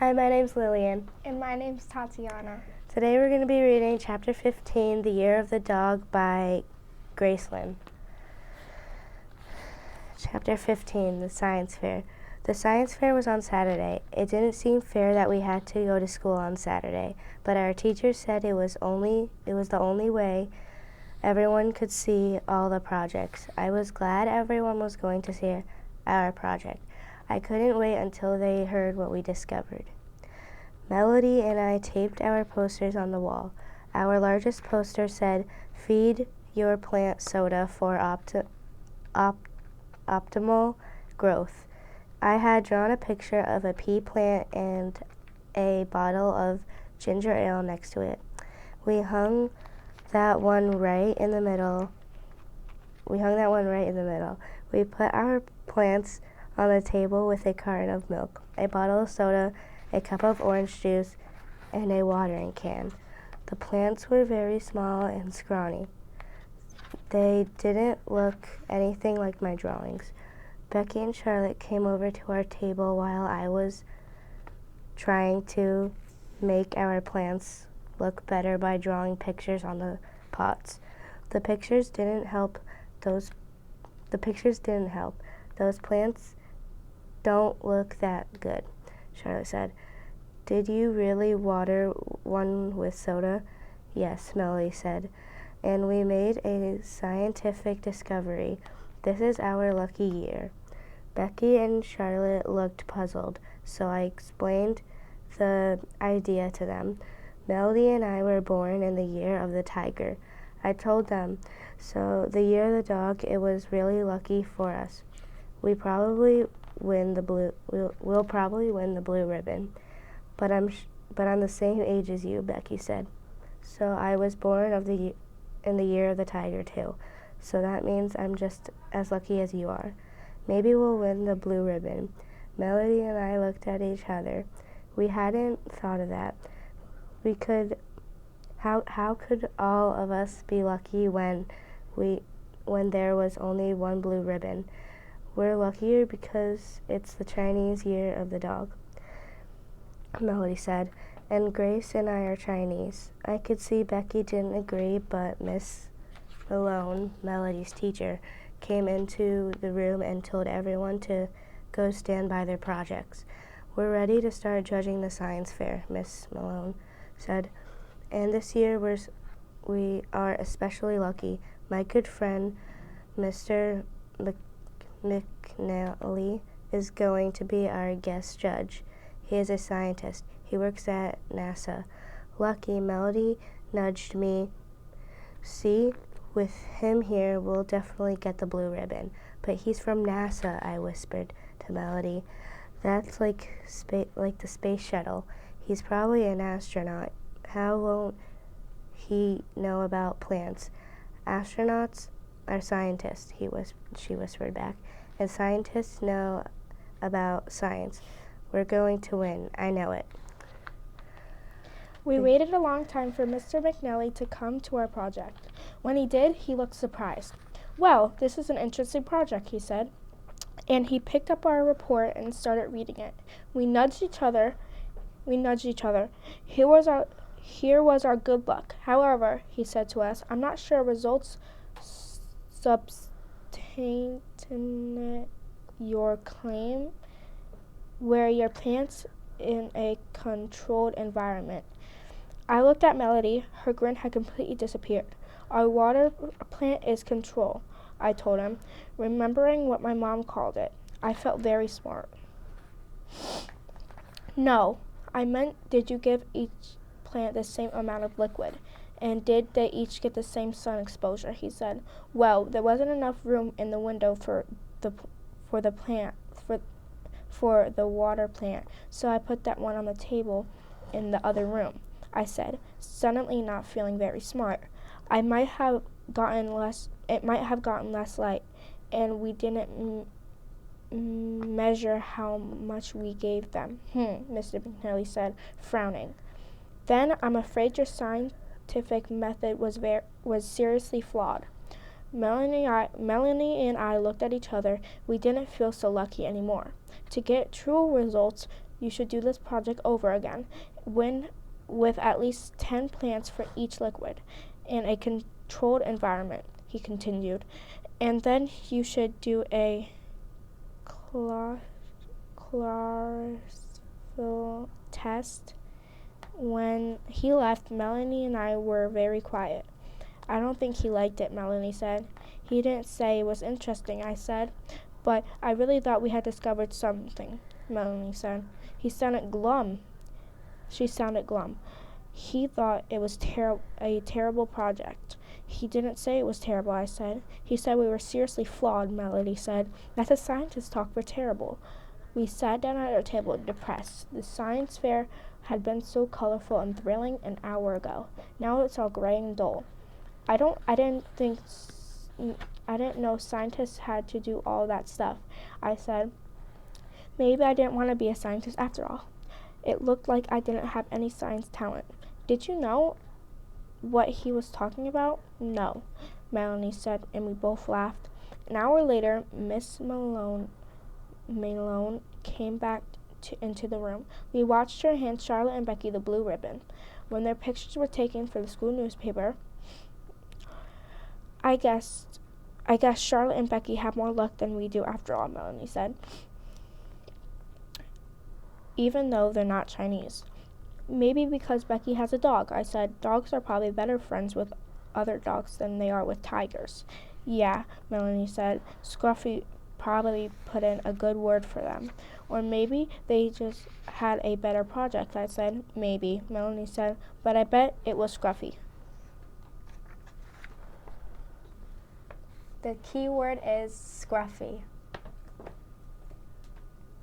Hi, my name's Lillian. And my name's Tatiana. Today we're going to be reading Chapter 15, The Year of the Dog by Gracelyn. Chapter 15, The Science Fair. The science fair was on Saturday. It didn't seem fair that we had to go to school on Saturday, but our teacher said it was the only way everyone could see all the projects. I was glad everyone was going to see our project. I couldn't wait until they heard what we discovered. Melody and I taped our posters on the wall. Our largest poster said, "Feed your plant soda for optimal growth." I had drawn a picture of a pea plant and a bottle of ginger ale next to it. We hung that one right in the middle. We put our plants on the table with a carton of milk, a bottle of soda, a cup of orange juice, and a watering can. The plants were very small and scrawny. They didn't look anything like my drawings. Becky and Charlotte came over to our table while I was trying to make our plants look better by drawing pictures on the pots. The pictures didn't help. Those plants don't look that good, Charlotte said. "Did you really water one with soda?" "Yes," Melody said. "And we made a scientific discovery. This is our lucky year." Becky and Charlotte looked puzzled, so I explained the idea to them. Melody and I were born in the year of the tiger. I told them, so the year of the dog, it was really lucky for us. We'll probably win the blue ribbon. But I'm the same age as you," Becky said. "So I was born in the year of the tiger too. So that means I'm just as lucky as you are. Maybe we'll win the blue ribbon." Melody and I looked at each other. We hadn't thought of that. How could all of us be lucky when there was only one blue ribbon? We're luckier because it's the Chinese year of the dog, Melody said, "and Grace and I are Chinese." I could see Becky didn't agree, but Miss Malone, Melody's teacher, came into the room and told everyone to go stand by their projects. "We're ready to start judging the science fair," Miss Malone said, "and this year we are especially lucky. My good friend, Mr. McNally, is going to be our guest judge. He is a scientist. He works at NASA." "Lucky," Melody nudged me. "See, with him here, we'll definitely get the blue ribbon." "But he's from NASA," I whispered to Melody. "That's like the space shuttle. He's probably an astronaut. How won't he know about plants?" "Astronauts are scientists," she whispered back, "and scientists know about science. We're going to win. I know it." We waited a long time for Mr. McNally to come to our project. When he did, he looked surprised. "Well, this is an interesting project," he said, and he picked up our report and started reading it. We nudged each other. Here was our good luck. "However," he said to us, "I'm not sure results substantiate your claim where your plants in a controlled environment." I looked at Melody. Her grin had completely disappeared. "Our water plant is control," I told him, remembering what my mom called it. I felt very smart. "No, I meant, did you give each plant the same amount of liquid? And did they each get the same sun exposure?" he said. "Well, there wasn't enough room in the window for the water plant, so I put that one on the table in the other room," I said, suddenly not feeling very smart. It might have gotten less light, and we didn't measure how much we gave them. Mr. McNally said, frowning. "Then I'm afraid your scientific method was seriously flawed." Melanie and I looked at each other. We didn't feel so lucky anymore. To get true results, You should do this project over again, with at least 10 plants for each liquid, in a controlled environment, he continued. And then you should do a chlorophyll test. When he left, Melanie and I were very quiet. I don't think he liked it, Melanie said. He didn't say it was interesting, I said. But I really thought we had discovered something, Melanie said. He sounded glum. She sounded glum. He thought it was a terrible project. He didn't say it was terrible, I said. He said we were seriously flawed, Melody said. That's a scientist talk for terrible. We sat down at our table, depressed. The science fair had been so colorful and thrilling an hour ago. Now it's all gray and dull. I didn't know scientists had to do all that stuff, I said. Maybe I didn't want to be a scientist after all. It looked like I didn't have any science talent. Did you know what he was talking about? No, Melanie said, and we both laughed. An hour later, Miss Malone came back into the room. We watched her hand Charlotte and Becky the blue ribbon. When their pictures were taken for the school newspaper, I guess Charlotte and Becky have more luck than we do after all, Melanie said. Even though they're not Chinese. Maybe because Becky has a dog, I said. Dogs are probably better friends with other dogs than they are with tigers. Yeah, Melanie said. Scruffy probably put in a good word for them. Or maybe they just had a better project, I said. Maybe, Melanie said. But I bet it was Scruffy. The key word is scruffy.